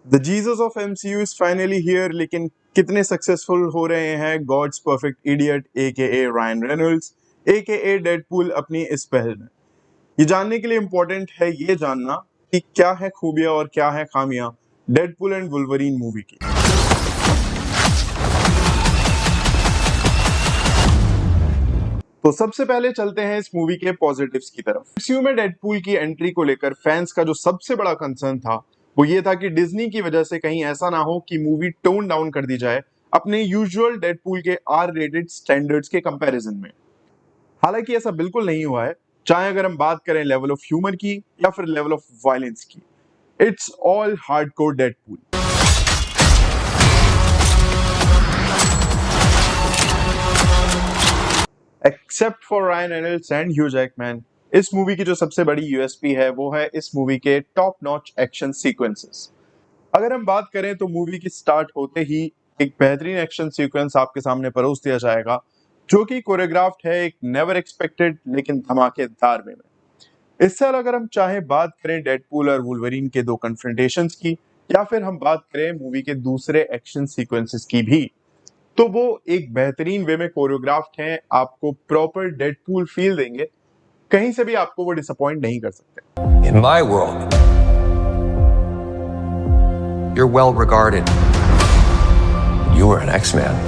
The Jesus of MCU is finally here, लेकिन कितने successful हो रहे हैं God's perfect idiot aka Ryan Reynolds aka Deadpool अपनी इस पहल में? ये जानने के लिए इम्पोर्टेंट है ये जानना कि क्या है खूबियां और क्या है खामियां डेडपूल एंड वुल्वरीन मूवी की। तो सबसे पहले चलते हैं इस मूवी के पॉजिटिव्स की तरफ। एमसीयू में डेडपूल की एंट्री को लेकर फैंस का जो सबसे बड़ा कंसर्न था वो ये था कि डिज्नी की वजह से कहीं ऐसा ना हो कि मूवी टोन डाउन कर दी जाए अपने यूजुअल डेडपूल के आर रेटेड स्टैंडर्ड्स के कंपैरिजन में। हालांकि ऐसा बिल्कुल नहीं हुआ है, चाहे अगर हम बात करें लेवल ऑफ ह्यूमर की या फिर लेवल ऑफ वायलेंस की। It's all hardcore Deadpool. Except for Ryan Reynolds and Hugh Jackman, इस मूवी की जो सबसे बड़ी यूएसपी है वो है इस मूवी के टॉप नॉच एक्शन सीक्वेंसेस। अगर हम बात करें तो मूवी की स्टार्ट होते ही एक बेहतरीन एक्शन सीक्वेंस आपके सामने परोस दिया जाएगा, जो कि कोरियोग्राफ्ड है एक नेवर एक्सपेक्टेड लेकिन धमाकेदार वे में। इससे अलग अगर हम चाहे बात करें डेडपूल और वुल्वरीन के दो कन्फ्रंटेशंस की, या फिर हम बात करें मूवी के दूसरे एक्शन सीक्वेंसेस की भी, तो वो एक बेहतरीन वे में कोरियोग्राफ्ड हैं, आपको प्रॉपर डेडपूल फील देंगे, कहीं से भी आपको वो डिसअपॉइंट नहीं कर सकते। In my world, you're well regarded. You were an X-Man.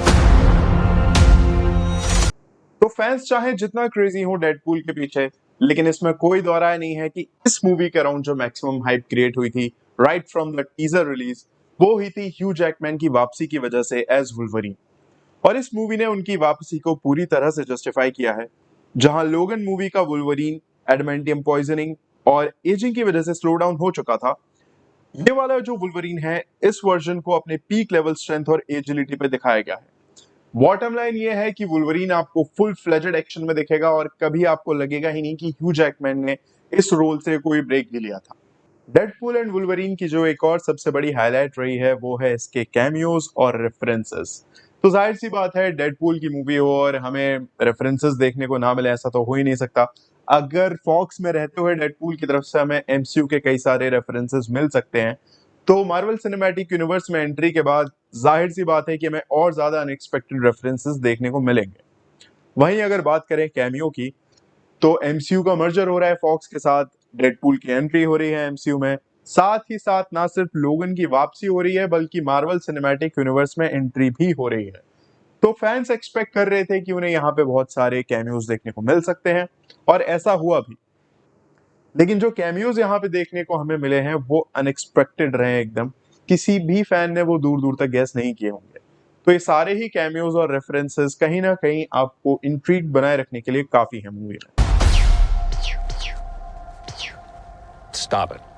तो फैंस चाहे जितना क्रेजी हो डेडपूल के पीछे, लेकिन इसमें कोई दो राय नहीं है कि इस मूवी के अराउंड जो मैक्सिमम हाइप क्रिएट हुई थी right from the teaser release, वो हुई थी ह्यू जैकमैन की वापसी की वजह से एज वुल्वरीन। और इस मूवी ने उनकी वापसी को पूरी तरह से जस्टिफाई किया है। जहां लोगन मूवी का वुल्वरीन एडमेंटियम पॉइजनिंग और एजिंग की वजह से स्लो डाउन हो चुका था, ये वाला जो वुल्वरीन है इस वर्जन को अपने पीक लेवल स्ट्रेंथ और एजिलिटी पे दिखाया गया है। बॉटम लाइन ये है कि वुल्वरीन आपको फुल फ्लेजेड एक्शन में दिखेगा और कभी आपको लगेगा ही नहीं कि ह्यू जैकमैन ने इस रोल से कोई ब्रेक भी लिया था। डेडपूल एंड वुल्वरीन की जो एक और सबसे बड़ी हाईलाइट रही है वो है इसके कैमियोज और रेफरेंसेस। तो जाहिर सी बात है डेडपूल की मूवी हो और हमें रेफरेंसेस देखने को ना मिले ऐसा तो हो ही नहीं सकता। अगर फॉक्स में रहते हुए डेडपूल की तरफ से हमें एमसीयू के कई सारे रेफरेंसेस मिल सकते हैं, तो मार्वल सिनेमैटिक यूनिवर्स में एंट्री के बाद जाहिर सी बात है कि हमें और ज्यादा अनएक्सपेक्टेड रेफरेंसेस देखने को मिलेंगे। वहीं अगर बात करें कैमियो की, तो एमसीयू का मर्जर हो रहा है फॉक्स के साथ, डेडपूल की एंट्री हो रही है एमसीयू में, साथ ही साथ ना सिर्फ लोगन की वापसी हो रही है बल्कि मार्वल सिनेमैटिक यूनिवर्स में एंट्री भी हो रही है। तो फैंस एक्सपेक्ट कर रहे थे कि उन्हें यहाँ पे बहुत सारे कैमियोज देखने को मिल सकते हैं, और ऐसा हुआ भी। लेकिन जो कैमियोज यहाँ पे देखने को हमें मिले हैं वो अनएक्सपेक्टेड रहे एकदम। किसी भी फैन ने वो दूर दूर तक गैस नहीं किए होंगे। तो ये सारे ही कैमियोज और रेफरेंसेस कहीं ना कहीं आपको इंट्रीग बनाए रखने के लिए काफी है मूवी में। Stop it.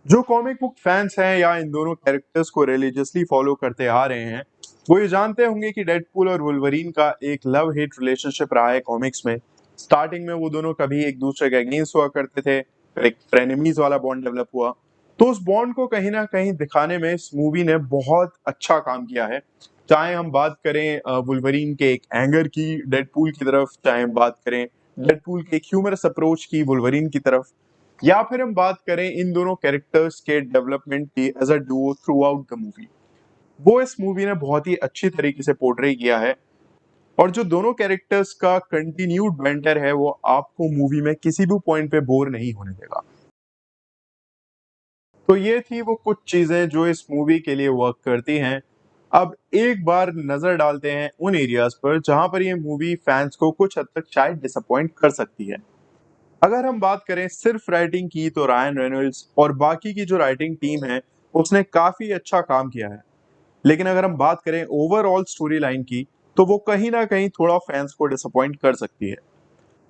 जो कॉमिक बुक फैंस हैं या इन दोनों कैरेक्टर्स को रिलीजियसली फॉलो करते आ रहे हैं, वो ये जानते होंगे कि डेडपूल और वुल्वरीन का एक लव हेट रिलेशनशिप रहा है कॉमिक्स में। स्टार्टिंग में वो दोनों कभी एक दूसरे के अगेंस्ट हुआ करते थे, फिर एक फ्रेनेमीज वाला बॉन्ड डेवलप हुआ। तो उस बॉन्ड को कहीं ना कहीं दिखाने में इस मूवी ने बहुत अच्छा काम किया है। चाहे हम बात करें वुल्वरीन के एक एंगर की डेडपूल की तरफ, चाहे हम बात करें डेडपूल के एक ह्यूमरस अप्रोच की वुल्वरीन की तरफ, या फिर हम बात करें इन दोनों कैरेक्टर्स के डेवलपमेंट की as a duo throughout the movie, वो इस मूवी ने बहुत ही अच्छी तरीके से पोर्ट्रे किया है। और जो दोनों कैरेक्टर्स का कंटिन्यूड बेंटर है वो आपको मूवी में किसी भी पॉइंट पे बोर नहीं होने देगा। तो ये थी वो कुछ चीजें जो इस मूवी के लिए वर्क करती हैं। अब एक बार नजर डालते हैं उन एरियाज पर जहां पर ये मूवी फैंस को कुछ हद तक शायद डिसअपॉइंट कर सकती है। अगर हम बात करें सिर्फ राइटिंग की, तो रायन रेनॉल्ड्स और बाकी की जो राइटिंग टीम है उसने काफी अच्छा काम किया है। लेकिन अगर हम बात करें ओवरऑल स्टोरी लाइन की, तो वो कहीं ना कहीं थोड़ा फैंस को डिसअपॉइंट कर सकती है।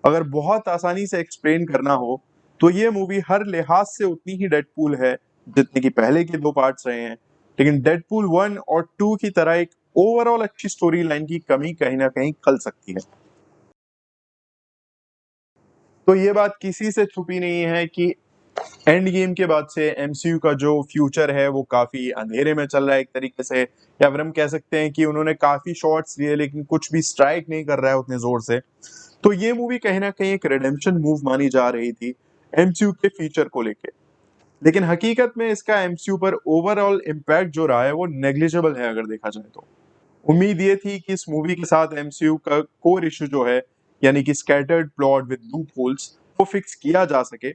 अगर बहुत आसानी से एक्सप्लेन करना हो, तो ये मूवी हर लिहाज से उतनी ही डेडपूल है जितने की पहले के दो पार्ट्स रहे हैं, लेकिन डेडपूल 1 और 2 की तरह एक ओवरऑल अच्छी स्टोरी लाइन की कमी कहीं ना कहीं खल सकती है। तो ये बात किसी से छुपी नहीं है कि एंड गेम के बाद से एमसीयू का जो फ्यूचर है वो काफी अंधेरे में चल रहा है एक तरीके से, या फिर हम कह सकते हैं कि उन्होंने काफी शॉट्स लिए लेकिन कुछ भी स्ट्राइक नहीं कर रहा है उतने जोर से। तो ये मूवी कहीं ना कहीं एक रिडेम्पशन मूव मानी जा रही थी एमसीयू के फ्यूचर को लेके। लेकिन हकीकत में इसका एमसीयू पर ओवरऑल इम्पैक्ट जो रहा है वो नेग्लिजिबल है अगर देखा जाए तो। उम्मीद ये थी कि इस मूवी के साथ एमसीयू का कोर इशू जो है, यानी कि scattered plot with loop holes, वो फिक्स किया जा सके।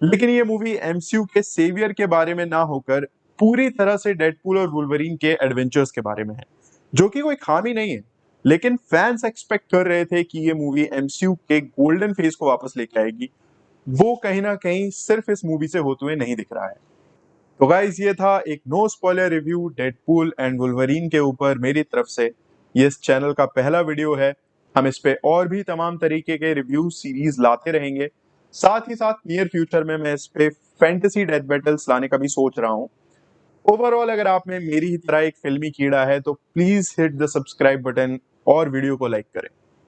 लेकिन ये मूवी एमसीयू के सेवियर के बारे में ना होकर पूरी तरह से डेडपूल और वुल्वरीन के एडवेंचर्स के बारे में है, जो कि कोई खामी नहीं है। लेकिन फैंस एक्सपेक्ट कर रहे थे कि ये मूवी एमसीयू के गोल्डन फेज को वापस लेके आएगी, वो कहीं ना कहीं सिर्फ इस मूवी से होते हुए नहीं दिख रहा है। तो गाइस, ये था एक no spoiler review Deadpool and Wolverine के ऊपर मेरी तरफ से। ये इस चैनल का पहला वीडियो है। हम इस पे और भी तमाम तरीके के रिव्यू सीरीज लाते रहेंगे। साथ ही साथ नियर फ्यूचर में मैं इस पे फैंटेसी डेथ बैटल्स लाने का भी सोच रहा हूँ। ओवरऑल अगर आप में मेरी ही तरह एक फिल्मी कीड़ा है तो please hit the subscribe button और वीडियो को लाइक करें।